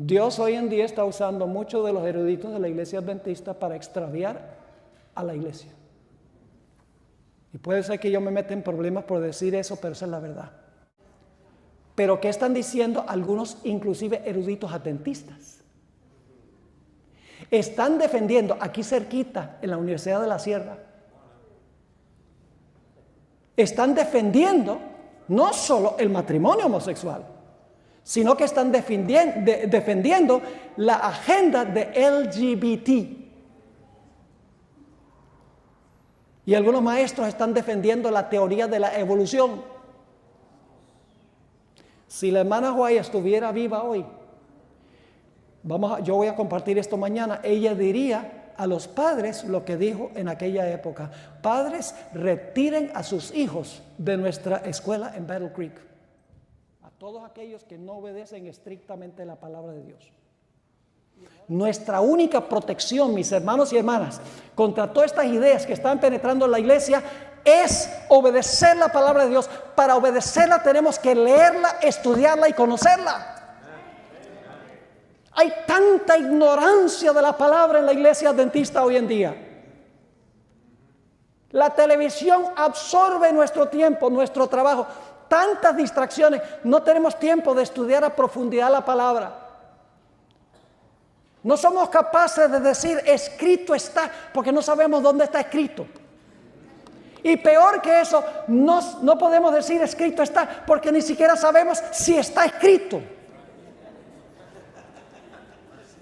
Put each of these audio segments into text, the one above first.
Dios hoy en día está usando muchos de los eruditos de la iglesia adventista para extraviar a la iglesia. Y puede ser que yo me meta en problemas por decir eso, pero esa es la verdad. Pero ¿qué están diciendo algunos, inclusive eruditos adventistas? Están defendiendo, aquí cerquita, en la Universidad de la Sierra, están defendiendo no solo el matrimonio homosexual, sino que están defendiendo la agenda de LGBT. Y algunos maestros están defendiendo la teoría de la evolución. Si la hermana White estuviera viva hoy, yo voy a compartir esto mañana, ella diría a los padres lo que dijo en aquella época: padres, retiren a sus hijos de nuestra escuela en Battle Creek. A todos aquellos que no obedecen estrictamente la palabra de Dios. Nuestra única protección, mis hermanos y hermanas, contra todas estas ideas que están penetrando en la iglesia es obedecer la palabra de Dios. Para obedecerla tenemos que leerla, estudiarla y conocerla. Hay tanta ignorancia de la palabra en la iglesia adventista hoy en día. La televisión absorbe nuestro tiempo, nuestro trabajo. Tantas distracciones. No tenemos tiempo de estudiar a profundidad la palabra. No somos capaces de decir escrito está, porque no sabemos dónde está escrito. Y peor que eso, no podemos decir escrito está, porque ni siquiera sabemos si está escrito.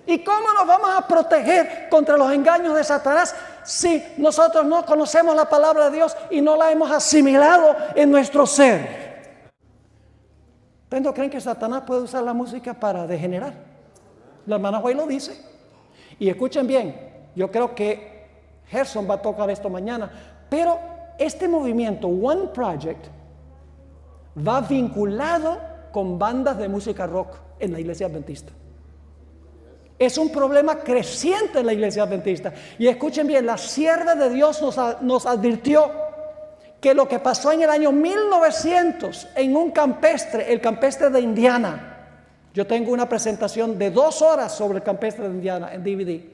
¿Y cómo nos vamos a proteger contra los engaños de Satanás si nosotros no conocemos la palabra de Dios y no la hemos asimilado en nuestro ser? ¿Ustedes no creen que Satanás puede usar la música para degenerar? La hermana White lo dice. Y escuchen bien, yo creo que Gerson va a tocar esto mañana, pero este movimiento One Project va vinculado con bandas de música rock en la iglesia adventista. Es un problema creciente en la iglesia adventista. Y escuchen bien, la sierva de Dios nos advirtió que lo que pasó en el año 1900 en un campestre, el campestre de Indiana. Yo tengo una presentación de 2 horas sobre el campestre de Indiana en DVD.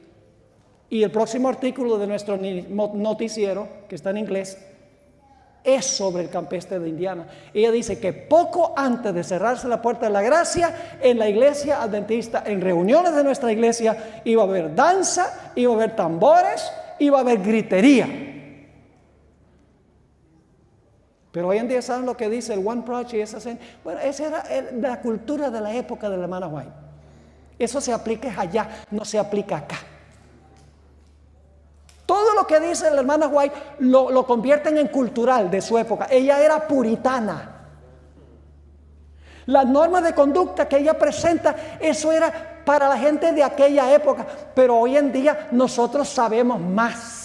Y el próximo artículo de nuestro noticiero, que está en inglés, es sobre el campestre de Indiana. Ella dice que poco antes de cerrarse la puerta de la gracia, en la iglesia adventista, en reuniones de nuestra iglesia, iba a haber danza, iba a haber tambores, iba a haber gritería. Pero hoy en día, ¿saben lo que dice el One Project? Bueno, esa era la cultura de la época de la hermana White. Eso se aplica allá, no se aplica acá. Todo lo que dice la hermana White lo convierten en cultural de su época. Ella era puritana. Las normas de conducta que ella presenta, eso era para la gente de aquella época. Pero hoy en día nosotros sabemos más.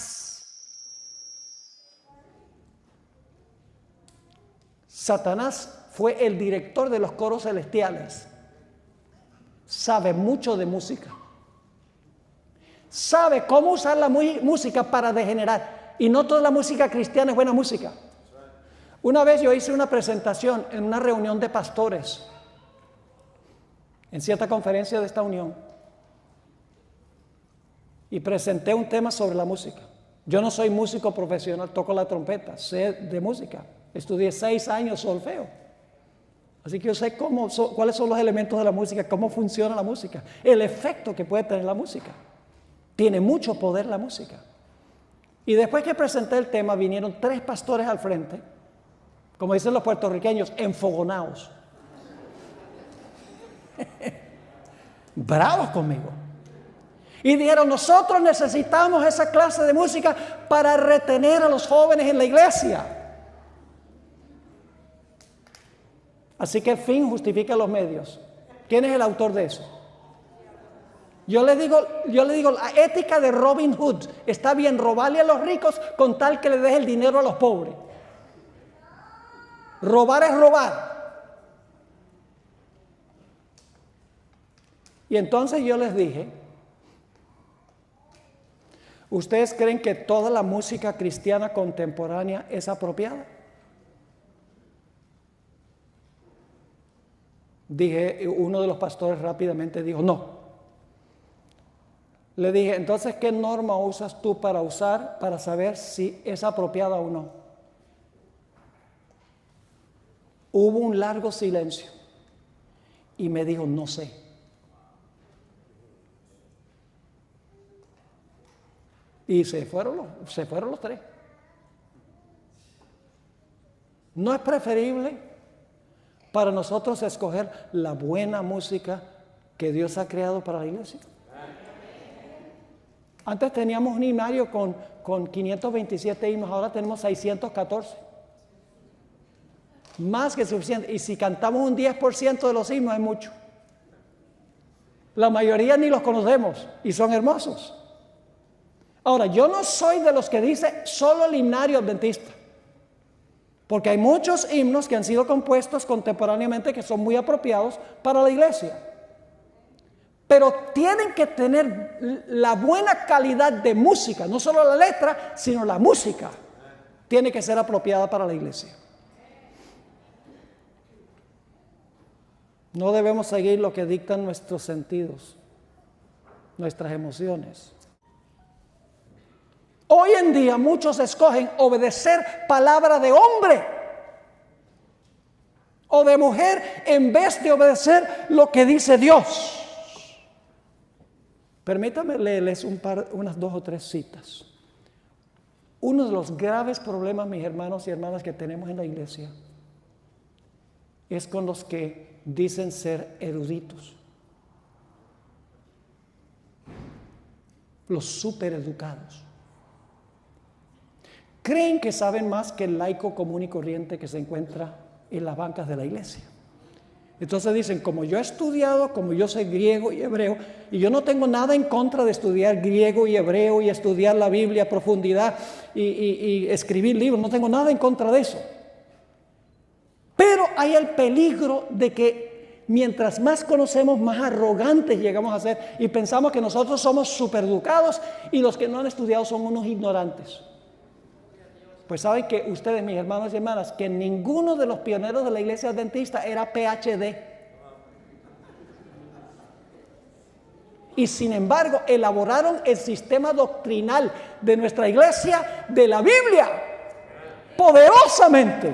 Satanás fue el director de los coros celestiales. Sabe mucho de música. Sabe cómo usar la música para degenerar. Y no toda la música cristiana es buena música. Una vez yo hice una presentación en una reunión de pastores, en cierta conferencia de esta unión, y presenté un tema sobre la música. Yo no soy músico profesional, toco la trompeta, sé de música. Estudié 6 años solfeo. Así que yo sé cuáles son los elementos de la música, cómo funciona la música, el efecto que puede tener la música. Tiene mucho poder la música. Y después que presenté el tema, vinieron 3 pastores al frente, como dicen los puertorriqueños, enfogonados. Bravos conmigo. Y dijeron, nosotros necesitamos esa clase de música para retener a los jóvenes en la iglesia. Así que el fin justifica los medios. ¿Quién es el autor de eso? Yo le digo, la ética de Robin Hood. Está bien robarle a los ricos con tal que le deje el dinero a los pobres. Robar es robar. Y entonces yo les dije, ¿ustedes creen que toda la música cristiana contemporánea es apropiada? Uno de los pastores rápidamente dijo, no. Le dije, entonces, ¿qué norma usas tú para saber si es apropiada o no? Hubo un largo silencio y me dijo, no sé. Y se fueron los tres. ¿No es preferible para nosotros escoger la buena música que Dios ha creado para la iglesia? Antes teníamos un himnario con 527 himnos, ahora tenemos 614. Más que suficiente. Y si cantamos un 10% de los himnos es mucho. La mayoría ni los conocemos y son hermosos. Ahora, yo no soy de los que dice solo el himnario adventista. Porque hay muchos himnos que han sido compuestos contemporáneamente que son muy apropiados para la iglesia. Pero tienen que tener la buena calidad de música, no solo la letra, sino la música. Tiene que ser apropiada para la iglesia. No debemos seguir lo que dictan nuestros sentidos, nuestras emociones. Hoy en día muchos escogen obedecer palabra de hombre o de mujer en vez de obedecer lo que dice Dios. Permítame leerles unas 2 o 3 citas. Uno de los graves problemas, mis hermanos y hermanas, que tenemos en la iglesia es con los que dicen ser eruditos. Los supereducados. Creen que saben más que el laico común y corriente que se encuentra en las bancas de la iglesia. Entonces dicen, como yo he estudiado, como yo sé griego y hebreo, y yo no tengo nada en contra de estudiar griego y hebreo y estudiar la Biblia a profundidad y escribir libros, no tengo nada en contra de eso. Pero hay el peligro de que mientras más conocemos, más arrogantes llegamos a ser y pensamos que nosotros somos supereducados y los que no han estudiado son unos ignorantes. Pues saben que ustedes, mis hermanos y hermanas, que ninguno de los pioneros de la iglesia adventista era PhD. Y sin embargo, elaboraron el sistema doctrinal de nuestra iglesia de la Biblia, poderosamente.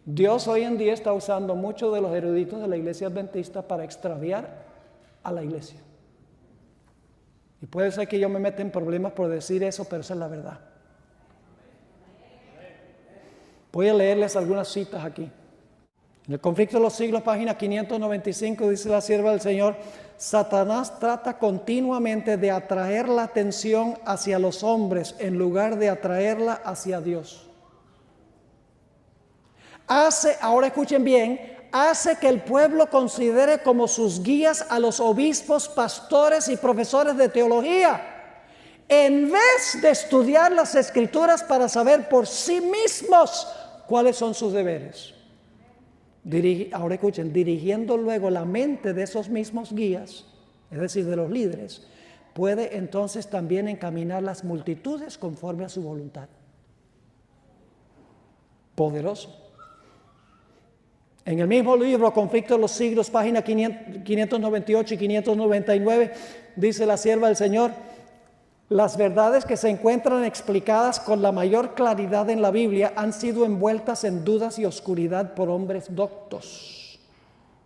Dios hoy en día está usando muchos de los eruditos de la iglesia adventista para extraviar a la iglesia. Y puede ser que yo me meta en problemas por decir eso, pero esa es la verdad. Voy a leerles algunas citas aquí. En el Conflicto de los Siglos, página 595, dice la sierva del Señor: Satanás trata continuamente de atraer la atención hacia los hombres en lugar de atraerla hacia Dios. Ahora escuchen bien, hace que el pueblo considere como sus guías a los obispos, pastores y profesores de teología, en vez de estudiar las Escrituras para saber por sí mismos cuáles son sus deberes. Ahora escuchen, dirigiendo luego la mente de esos mismos guías, es decir, de los líderes, puede entonces también encaminar las multitudes conforme a su voluntad. Poderoso. En el mismo libro, Conflicto de los Siglos, página 598 y 599, dice la sierva del Señor: las verdades que se encuentran explicadas con la mayor claridad en la Biblia han sido envueltas en dudas y oscuridad por hombres doctos,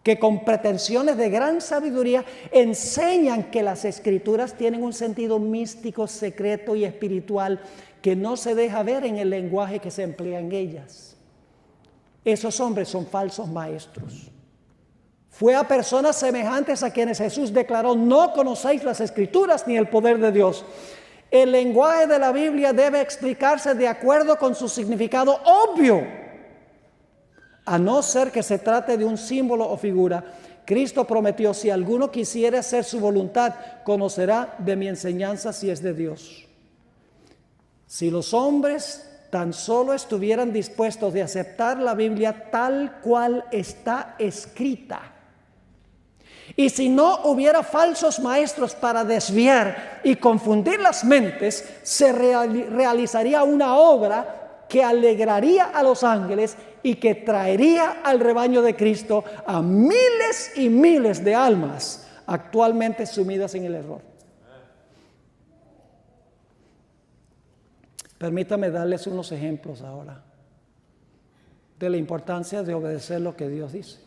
que con pretensiones de gran sabiduría enseñan que las Escrituras tienen un sentido místico, secreto y espiritual que no se deja ver en el lenguaje que se emplea en ellas. Esos hombres son falsos maestros. Fue a personas semejantes a quienes Jesús declaró: no conocéis las Escrituras ni el poder de Dios. El lenguaje de la Biblia debe explicarse de acuerdo con su significado obvio, a no ser que se trate de un símbolo o figura. Cristo prometió: si alguno quisiera hacer su voluntad, conocerá de mi enseñanza si es de Dios. Si los hombres tan solo estuvieran dispuestos de aceptar la Biblia tal cual está escrita, y si no hubiera falsos maestros para desviar y confundir las mentes, se realizaría una obra que alegraría a los ángeles y que traería al rebaño de Cristo a miles y miles de almas actualmente sumidas en el error. Permítame darles unos ejemplos ahora de la importancia de obedecer lo que Dios dice.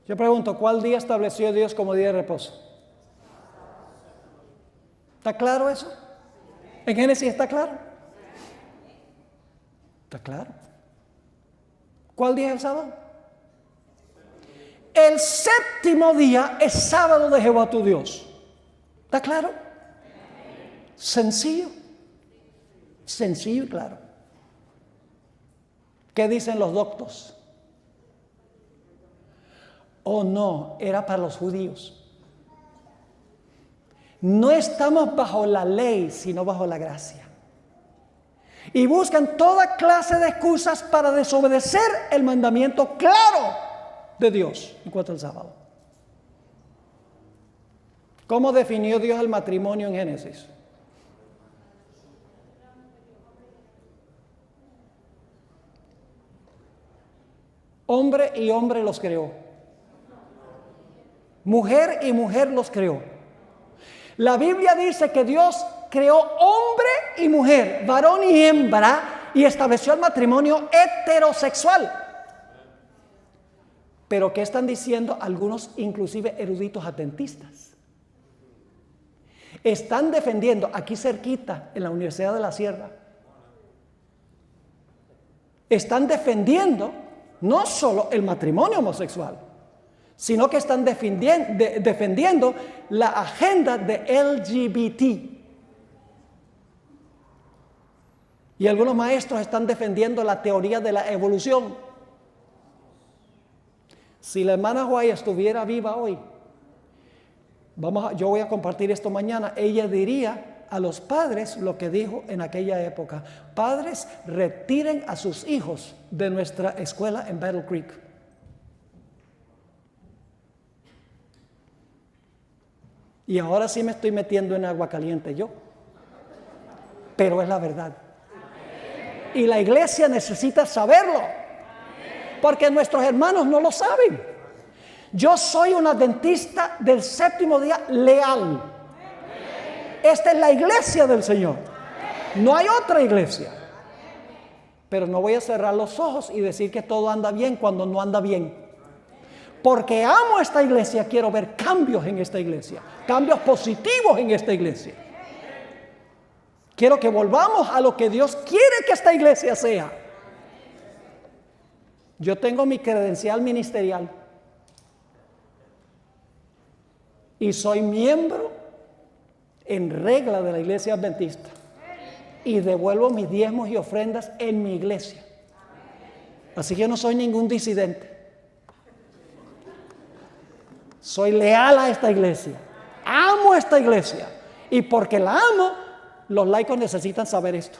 Yo pregunto, ¿cuál día estableció Dios como día de reposo? ¿Está claro eso? ¿En Génesis está claro? ¿Está claro? ¿Cuál día es el sábado? El séptimo día es sábado de Jehová tu Dios. ¿Está claro? Sencillo. Sencillo y claro. ¿Qué dicen los doctos? Oh no, era para los judíos. No estamos bajo la ley, sino bajo la gracia. Y buscan toda clase de excusas para desobedecer el mandamiento claro de Dios en cuanto al sábado. ¿Cómo definió Dios el matrimonio en Génesis? Hombre y hombre los creó. Mujer y mujer los creó. La Biblia dice que Dios creó hombre y mujer, varón y hembra, y estableció el matrimonio heterosexual. Pero ¿qué están diciendo algunos, inclusive eruditos adventistas? Están defendiendo, aquí cerquita, en la Universidad de la Sierra, están defendiendo no solo el matrimonio homosexual, sino que están defendiendo la agenda de LGBT. Y algunos maestros están defendiendo la teoría de la evolución. Si la hermana White estuviera viva hoy, yo voy a compartir esto mañana, ella diría a los padres lo que dijo en aquella época: padres, retiren a sus hijos de nuestra escuela en Battle Creek. Y ahora sí me estoy metiendo en agua caliente yo, pero es la verdad. Y la iglesia necesita saberlo, porque nuestros hermanos no lo saben. Yo soy un adventista del séptimo día leal. Esta es la iglesia del Señor. No hay otra iglesia. Pero no voy a cerrar los ojos y decir que todo anda bien cuando no anda bien. Porque amo esta iglesia, quiero ver cambios en esta iglesia, cambios positivos en esta iglesia. Quiero que volvamos a lo que Dios quiere que esta iglesia sea. Yo tengo mi credencial ministerial y soy miembro en regla de la iglesia adventista y devuelvo mis diezmos y ofrendas en mi iglesia. Así que yo no soy ningún disidente. Soy leal a esta iglesia. Amo esta iglesia. Y porque la amo, los laicos necesitan saber esto,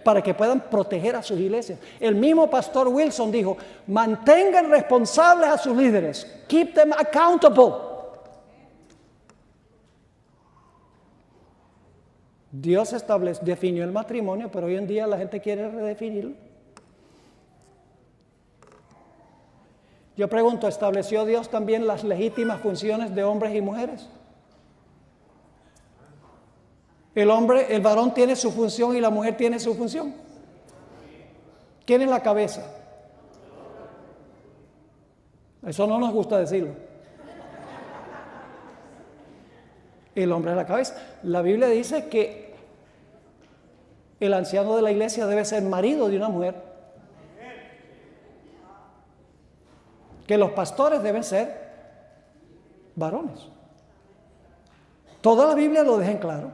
para que puedan proteger a sus iglesias. El mismo pastor Wilson dijo: mantengan responsables a sus líderes. Keep them accountable. Dios definió el matrimonio, pero hoy en día la gente quiere redefinirlo. Yo pregunto, ¿estableció Dios también las legítimas funciones de hombres y mujeres? El varón tiene su función y la mujer tiene su función. ¿Quién es la cabeza? Eso no nos gusta decirlo. El hombre es la cabeza. La Biblia dice que el anciano de la iglesia debe ser marido de una mujer. Que los pastores deben ser varones. Toda la Biblia lo deja en claro.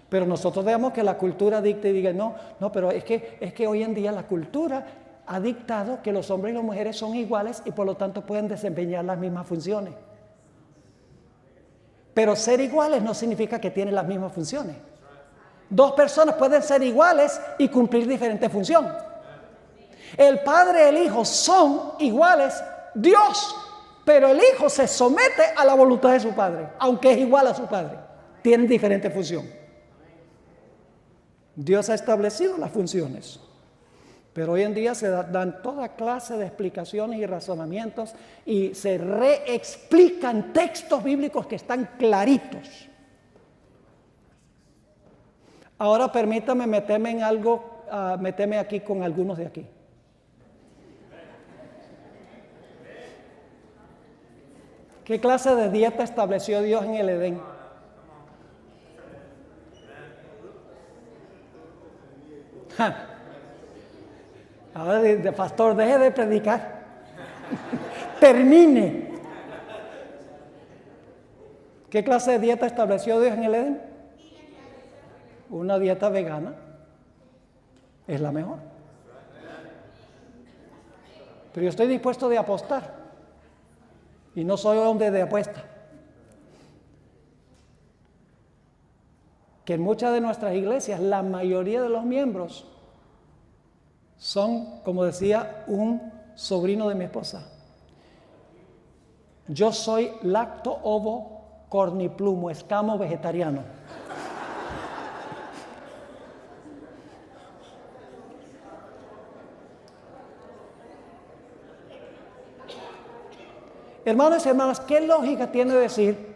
Pero nosotros dejamos que la cultura dicte y diga: no, pero es que hoy en día la cultura ha dictado que los hombres y las mujeres son iguales y por lo tanto pueden desempeñar las mismas funciones. Pero ser iguales no significa que tienen las mismas funciones. Dos personas pueden ser iguales y cumplir diferentes funciones. El Padre y el Hijo son iguales, Dios, pero el Hijo se somete a la voluntad de su Padre, aunque es igual a su Padre. Tienen diferente función. Dios ha establecido las funciones, pero hoy en día se dan toda clase de explicaciones y razonamientos y se reexplican textos bíblicos que están claritos. Ahora permítame meterme en algo, meterme aquí con algunos de aquí. ¿Qué clase de dieta estableció Dios en el Edén? Ahora, pastor, deje de predicar. Termine. ¿Qué clase de dieta estableció Dios en el Edén? Una dieta vegana. Es la mejor. Pero yo estoy dispuesto de apostar. Y no soy hombre de apuesta. Que en muchas de nuestras iglesias, la mayoría de los miembros son, como decía un sobrino de mi esposa, yo soy lacto ovo corniplumo, escamo vegetariano. Hermanos y hermanas, ¿qué lógica tiene decir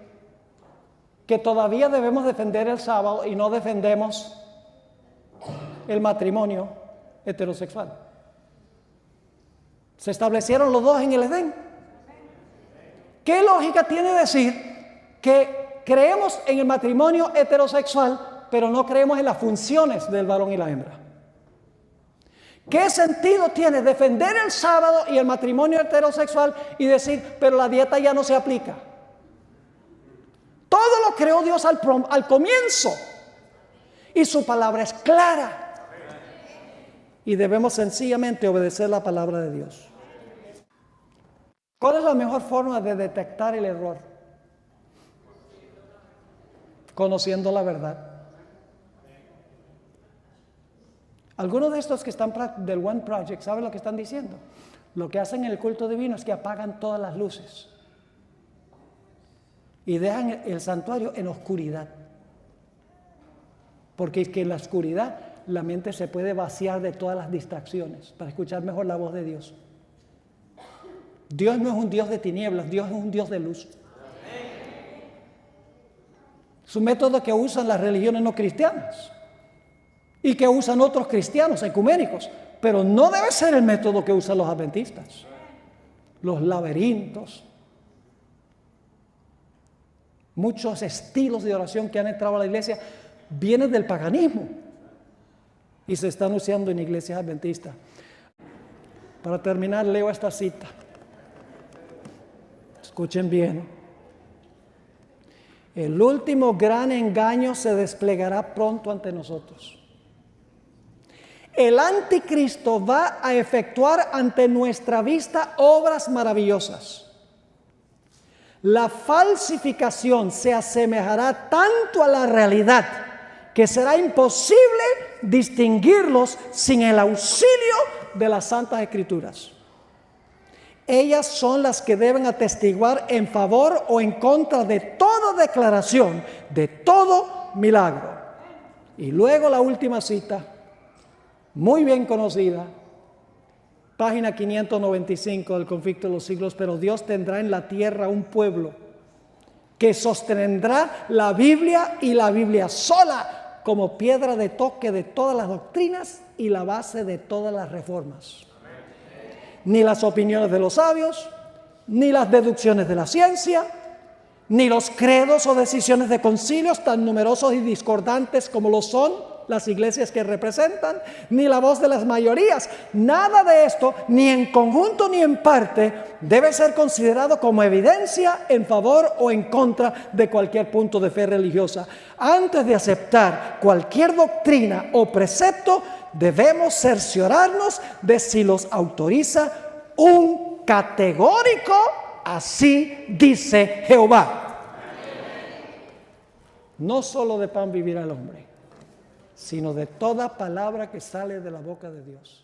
que todavía debemos defender el sábado y no defendemos el matrimonio heterosexual? Se establecieron los dos en el Edén. ¿Qué lógica tiene decir que creemos en el matrimonio heterosexual, pero no creemos en las funciones del varón y la hembra? ¿Qué sentido tiene defender el sábado y el matrimonio heterosexual y decir, pero la dieta ya no se aplica? Todo lo creó Dios al comienzo y su palabra es clara y debemos sencillamente obedecer la palabra de Dios. ¿Cuál es la mejor forma de detectar el error? Conociendo la verdad. Algunos de estos que están del One Project, ¿saben lo que están diciendo? Lo que hacen en el culto divino es que apagan todas las luces y dejan el santuario en oscuridad. Porque es que en la oscuridad la mente se puede vaciar de todas las distracciones para escuchar mejor la voz de Dios. Dios no es un Dios de tinieblas, Dios es un Dios de luz. Es un método que usan las religiones no cristianas y que usan otros cristianos ecuménicos, pero no debe ser el método que usan los adventistas. Los laberintos, muchos estilos de oración que han entrado a la iglesia vienen del paganismo y se están usando en iglesias adventistas. Para terminar, leo esta cita. Escuchen bien. El último gran engaño se desplegará pronto ante nosotros. El anticristo va a efectuar ante nuestra vista obras maravillosas. La falsificación se asemejará tanto a la realidad que será imposible distinguirlos sin el auxilio de las Santas Escrituras. Ellas son las que deben atestiguar en favor o en contra de toda declaración, de todo milagro. Y luego la última cita, muy bien conocida, página 595 del Conflicto de los Siglos. Pero Dios tendrá en la tierra un pueblo que sostendrá la Biblia y la Biblia sola como piedra de toque de todas las doctrinas y la base de todas las reformas. Ni las opiniones de los sabios, ni las deducciones de la ciencia, ni los credos o decisiones de concilios tan numerosos y discordantes como lo son las iglesias que representan, ni la voz de las mayorías. Nada de esto, ni en conjunto ni en parte, debe ser considerado como evidencia en favor o en contra de cualquier punto de fe religiosa. Antes de aceptar cualquier doctrina o precepto, debemos cerciorarnos de si los autoriza un categórico "así dice Jehová". No solo de pan vivirá el hombre, sino de toda palabra que sale de la boca de Dios.